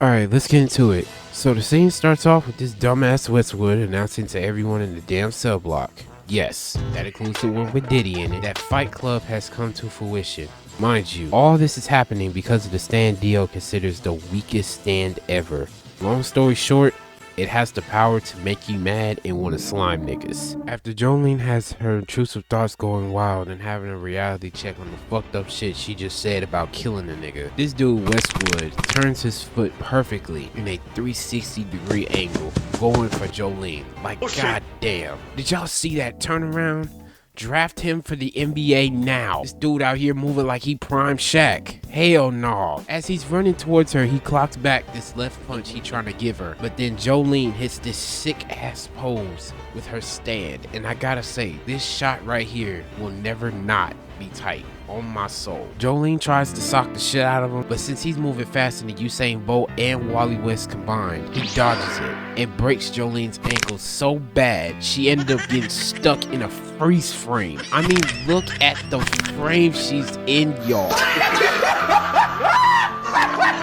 Alright, let's get into it. So the scene starts off with this dumbass Westwood announcing to everyone in the damn cell block. Yes, that includes the one with Diddy in it. That Fight Club has come to fruition. Mind you, all this is happening because of the stand Dio considers the weakest stand ever. Long story short, it has the power to make you mad and want to slime niggas. After Jolyne has her intrusive thoughts going wild and having a reality check on the fucked up shit she just said about killing a nigga, this dude Westwood turns his foot perfectly in a 360-degree angle, going for Jolyne. Like, goddamn. Did y'all see that turnaround? Draft him for the NBA now. This dude out here moving like he prime Shaq. Hell no. As he's running towards her, he clocks back this left punch he trying to give her. But then Jolyne hits this sick ass pose with her stand. And I gotta say, this shot right here will never not be tight. On my soul. Jolyne tries to sock the shit out of him, but since he's moving faster than Usain Bolt and Wally West combined, he dodges it and breaks Jolyne's ankle so bad she ended up getting stuck in a freeze frame. I mean, look at the frame she's in, y'all.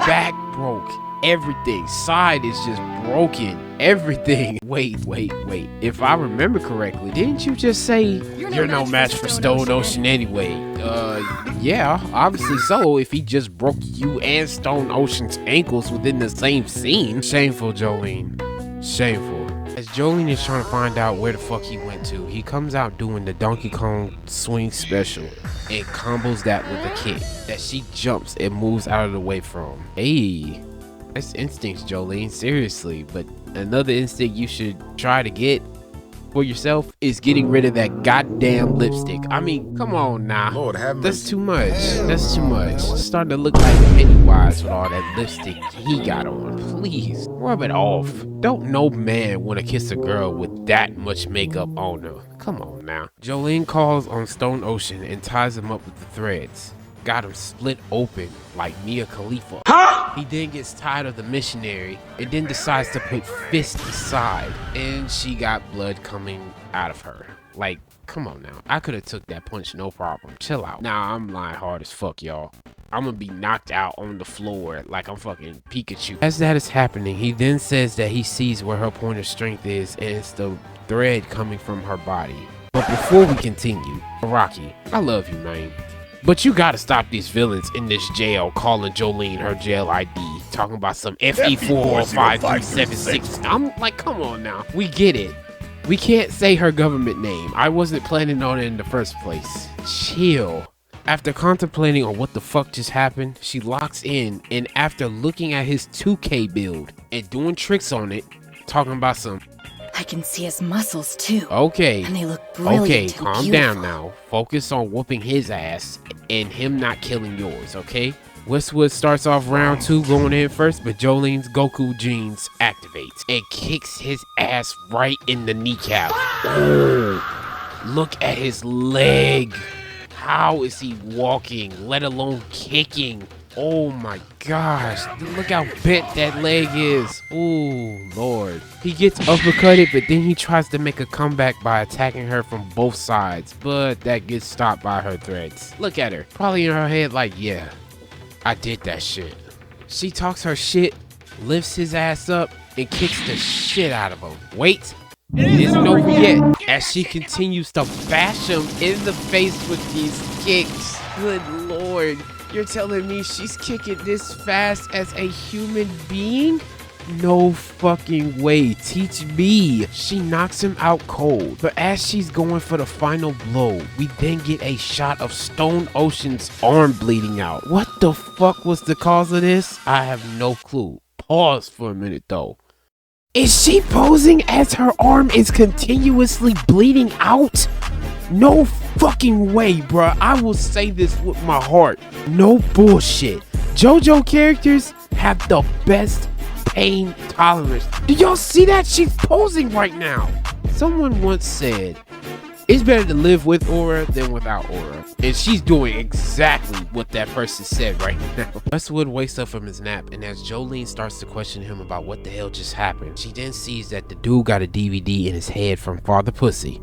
Back broke. Everything. Side is just broken. Everything. Wait. If I remember correctly, didn't you just say you're no match for Stone Ocean anyway? Yeah, obviously so, if he just broke you and Stone Ocean's ankles within the same scene. Shameful, Jolyne. Shameful. As Jolyne is trying to find out where the fuck he went to, he comes out doing the Donkey Kong swing special and combos that with a kick that she jumps and moves out of the way from. Hey. That's instincts, Jolyne, seriously, but another instinct you should try to get for yourself is getting rid of that goddamn lipstick. I mean, come on now. Lord have mercy. That's too much. That's too much. It's starting to look like Pennywise with all that lipstick he got on. Please, rub it off. Don't no man want to kiss a girl with that much makeup on her. Come on now. Jolyne calls on Stone Ocean and ties him up with the threads. Got him split open like Mia Khalifa. Huh? He then gets tired of the missionary and then decides to put fist aside, and she got blood coming out of her. Like, come on now. I could have took that punch no problem. Chill out. Nah, I'm lying hard as fuck, y'all. I'm gonna be knocked out on the floor like I'm fucking Pikachu. As that is happening, he then says that he sees where her point of strength is, and it's the thread coming from her body. But before we continue, Rocky, I love you, man. But you gotta stop these villains in this jail calling Jolyne her jail ID, talking about some FE405376. I'm like, come on now. We get it. We can't say her government name. I wasn't planning on it in the first place. Chill. After contemplating on what the fuck just happened, she locks in, and after looking at his 2K build and doing tricks on it, talking about some, I can see his muscles too. Okay. And they look brilliant. Okay, and calm beautiful. down now. Focus on whooping his ass and him not killing yours, okay? Westwood starts off round 2 going in first, but Jolyne's Goku genes activates and kicks his ass right in the kneecap. Oh, look at his leg. How is he walking, let alone kicking? Oh my gosh, look how bent that leg is. Oh Lord. He gets uppercutted, but then he tries to make a comeback by attacking her from both sides, but that gets stopped by her threads. Look at her, probably in her head like, yeah, I did that shit. She talks her shit, lifts his ass up, and kicks the shit out of him. Wait, it isn't over yet, as she continues to bash him in the face with these kicks. Good Lord. You're telling me she's kicking this fast as a human being? No fucking way. Teach me. She knocks him out cold. But as she's going for the final blow, we then get a shot of Stone Ocean's arm bleeding out. What the fuck was the cause of this? I have no clue. Pause for a minute though. Is she posing as her arm is continuously bleeding out? No fucking way, bruh. I will say this with my heart. No bullshit. JoJo characters have the best pain tolerance. Do y'all see that? She's posing right now. Someone once said, it's better to live with aura than without aura. And she's doing exactly what that person said right now. Westwood wakes up from his nap, and as Jolyne starts to question him about what the hell just happened, she then sees that the dude got a DVD in his head from Father Poochie.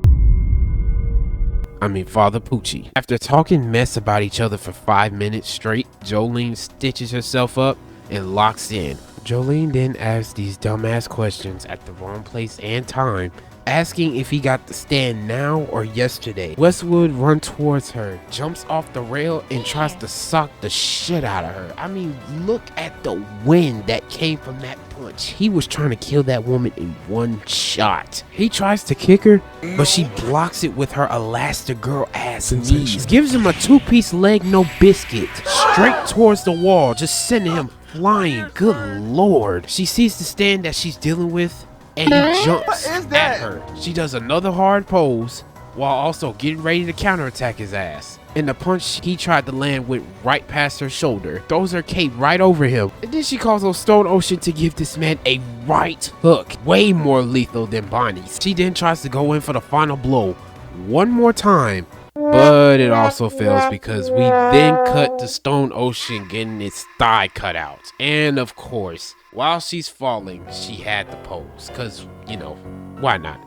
After talking mess about each other for 5 minutes straight, Jolyne stitches herself up and locks in, Jolyne then asks these dumbass questions at the wrong place and time, asking if he got the stand now or yesterday. Westwood runs towards her, jumps off the rail, and tries to sock the shit out of her. I mean, look at the wind that came from that punch. He was trying to kill that woman in one shot. He tries to kick her, but she blocks it with her Elastigirl ass knees. Gives him a two-piece leg, no biscuit, straight towards the wall, just sending him flying. Good lord. She sees the stand that she's dealing with, and he jumps at her. She does another hard pose while also getting ready to counterattack his ass. And the punch he tried to land went right past her shoulder, throws her cape right over him. And then she calls on Stone Ocean to give this man a right hook, way more lethal than Bonnie's. She then tries to go in for the final blow one more time, but it also fails because we then cut to Stone Ocean getting its thigh cut out. And of course, while she's falling, she had to pose, cause, you know, why not?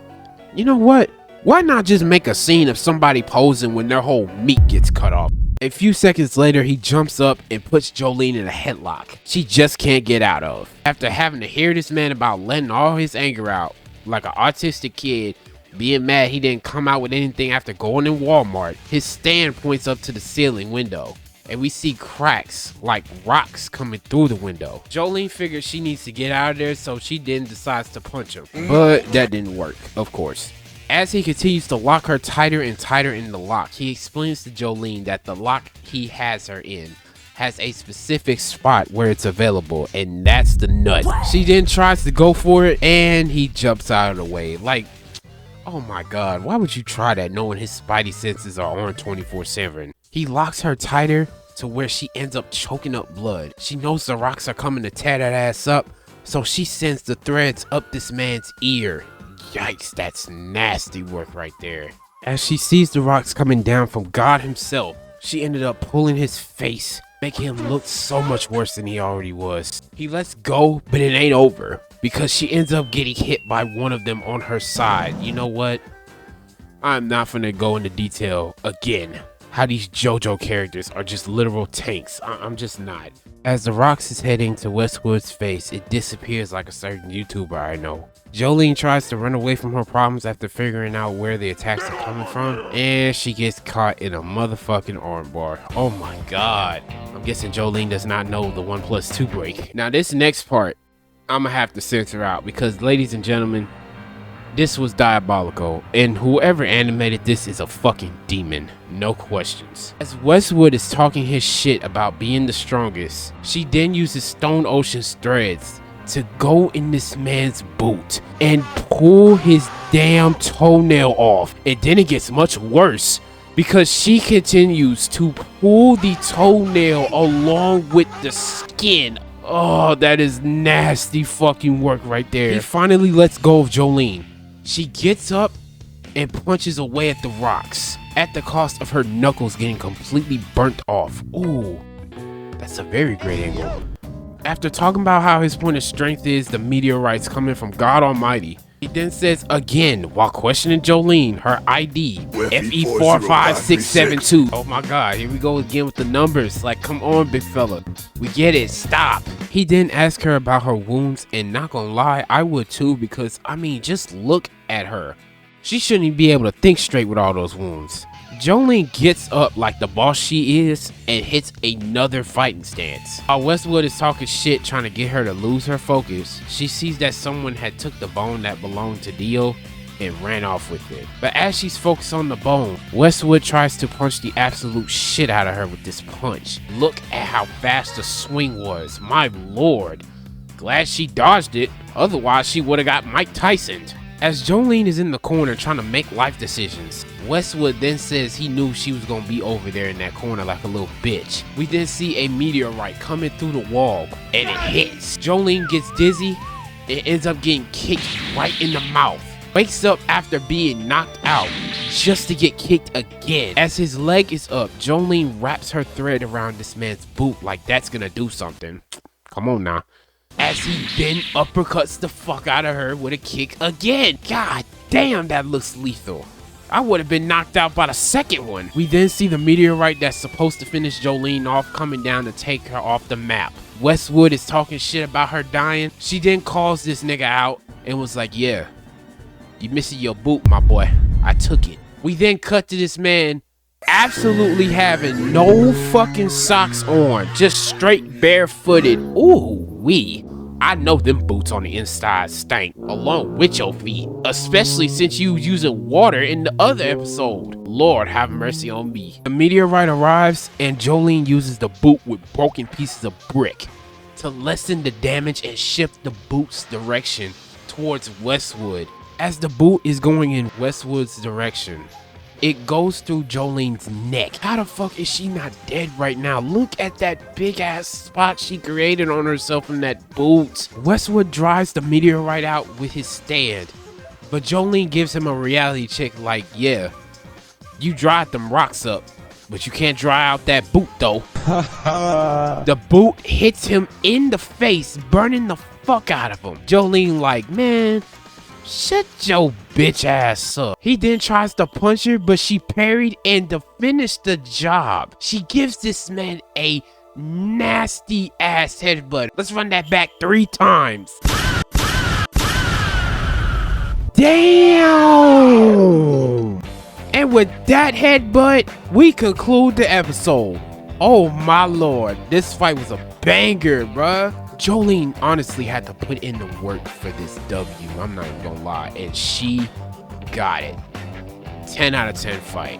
You know what? Why not just make a scene of somebody posing when their whole meat gets cut off? A few seconds later, he jumps up and puts Jolyne in a headlock she just can't get out of. After having to hear this man about letting all his anger out, like an autistic kid, being mad he didn't come out with anything after going in Walmart, his stand points up to the ceiling window, and we see cracks like rocks coming through the window. Jolyne figures she needs to get out of there, so she then decides to punch him, but that didn't work, of course. As he continues to lock her tighter and tighter in the lock, he explains to Jolyne that the lock he has her in has a specific spot where it's available, and that's the nut. She then tries to go for it, and he jumps out of the way. Like, oh my god, why would you try that knowing his spidey senses are on 24/7? He locks her tighter to where she ends up choking up blood. She knows the rocks are coming to tear that ass up, so she sends the threads up this man's ear. Yikes, that's nasty work right there. As she sees the rocks coming down from God himself, she ended up pulling his face, making him look so much worse than he already was. He lets go, but it ain't over, because she ends up getting hit by one of them on her side. You know what? I'm not finna go into detail again how these JoJo characters are just literal tanks. I'm just not. As the rocks is heading to Westwood's face, it disappears like a certain YouTuber I know. Jolyne tries to run away from her problems after figuring out where the attacks are coming from, and she gets caught in a motherfucking armbar. Oh my god. I'm guessing Jolyne does not know the 1+2 break. Now this next part, I'm gonna have to censor out because, ladies and gentlemen, this was diabolical, and whoever animated this is a fucking demon, no questions. As Westwood is talking his shit about being the strongest, she then uses Stone Ocean's threads to go in this man's boot and pull his damn toenail off. And then it gets much worse because she continues to pull the toenail along with the skin. Oh, that is nasty fucking work right there. He finally lets go of Jolyne. She gets up and punches away at the rocks at the cost of her knuckles getting completely burnt off. Ooh, that's a very great angle. After talking about how his point of strength is the meteorites coming from God Almighty, he then says again while questioning Jolyne her ID, FE45672. Oh my god, here we go again with the numbers. Like, come on, big fella. We get it, stop. He then asks her about her wounds, and not gonna lie, I would too, because I mean, just look at her. She shouldn't even be able to think straight with all those wounds. Jolyne gets up like the boss she is and hits another fighting stance. While Westwood is talking shit trying to get her to lose her focus, she sees that someone had took the bone that belonged to Dio and ran off with it. But as she's focused on the bone, Westwood tries to punch the absolute shit out of her with this punch. Look at how fast the swing was, my lord. Glad she dodged it, otherwise she would have got Mike Tyson'd. As Jolyne is in the corner trying to make life decisions, Westwood then says he knew she was gonna be over there in that corner like a little bitch. We then see a meteorite coming through the wall, and it hits. Jolyne gets dizzy and ends up getting kicked right in the mouth. Wakes up after being knocked out just to get kicked again. As his leg is up, Jolyne wraps her thread around this man's boot like that's gonna do something. Come on now. As he then uppercuts the fuck out of her with a kick again. God damn, that looks lethal. I would have been knocked out by the second one. We then see the meteorite that's supposed to finish Jolyne off coming down to take her off the map. Westwood is talking shit about her dying. She then calls this nigga out and was like, yeah, you missing your boot, my boy. I took it. We then cut to this man absolutely having no fucking socks on, just straight barefooted. Ooh wee. I know them boots on the inside stank along with your feet, especially since you was using water in the other episode. Lord have mercy on me. The meteorite arrives and Jolyne uses the boot with broken pieces of brick to lessen the damage and shift the boot's direction towards Westwood. As the boot is going in Westwood's direction, it goes through Jolyne's neck. How the fuck is she not dead right now? Look at that big ass spot she created on herself in that boot. Westwood drives the meteorite out with his stand, but Jolyne gives him a reality check like, yeah, you dried them rocks up, but you can't dry out that boot though. The boot hits him in the face, burning the fuck out of him. Jolyne like, man, shut your bitch ass up. He then tries to punch her, but she parried, and to finish the job, she gives this man a nasty ass headbutt. Let's run that back 3 times. Damn! And with that headbutt, we conclude the episode. Oh my lord, this fight was a banger, bruh. Jolyne honestly had to put in the work for this W, I'm not even gonna lie, and she got it. 10 out of 10 fight.